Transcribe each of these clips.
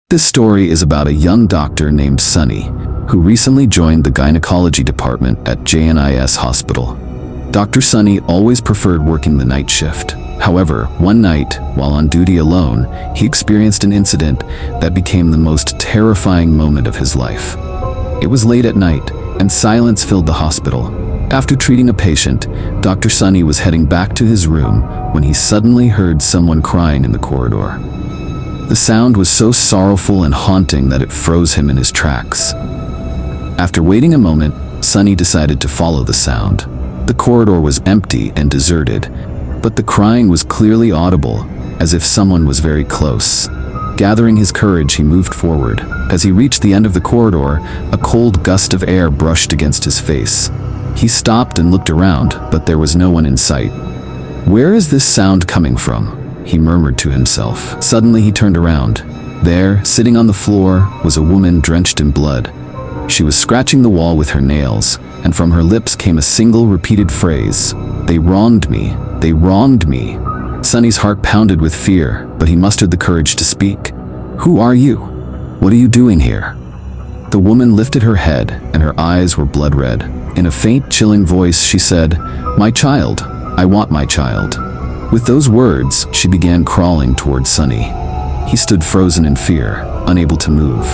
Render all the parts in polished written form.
This story is about a young doctor named Sunny, who recently joined the gynecology department at JNIS Hospital. Dr. Sunny always preferred working the night shift. However, one night, while on duty alone, he experienced an incident that became the most terrifying moment of his life. It was late at night, and silence filled the hospital. After treating a patient, Dr. Sunny was heading back to his room when he suddenly heard someone crying in the corridor. The sound was so sorrowful and haunting that it froze him in his tracks. After waiting a moment, Sunny decided to follow the sound. The corridor was empty and deserted, but the crying was clearly audible, as if someone was very close. Gathering his courage, he moved forward. As he reached the end of the corridor, a cold gust of air brushed against his face. He stopped and looked around, but there was no one in sight. "Where is this sound coming from?" he murmured to himself. Suddenly he turned around. There, sitting on the floor, was a woman drenched in blood. She was scratching the wall with her nails, and from her lips came a single repeated phrase, "They wronged me, they wronged me." Sunny's heart pounded with fear, but he mustered the courage to speak. "Who are you? What are you doing here?" The woman lifted her head, and her eyes were blood red. In a faint, chilling voice, she said, "My child, I want my child." With those words, she began crawling towards Sunny. He stood frozen in fear, unable to move.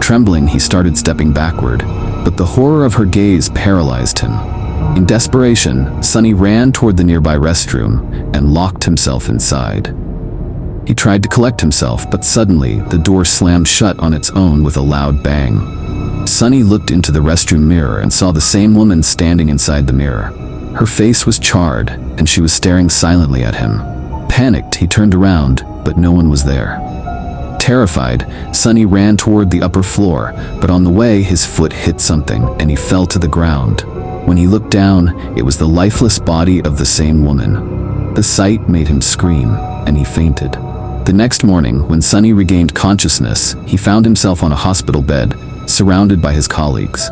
Trembling, he started stepping backward, but the horror of her gaze paralyzed him. In desperation, Sunny ran toward the nearby restroom and locked himself inside. He tried to collect himself, but suddenly the door slammed shut on its own with a loud bang. Sunny looked into the restroom mirror and saw the same woman standing inside the mirror. Her face was charred, and she was staring silently at him. Panicked, he turned around, but no one was there. Terrified, Sunny ran toward the upper floor, but on the way his foot hit something and he fell to the ground. When he looked down, it was the lifeless body of the same woman. The sight made him scream, and he fainted. The next morning, when Sunny regained consciousness, he found himself on a hospital bed, surrounded by his colleagues.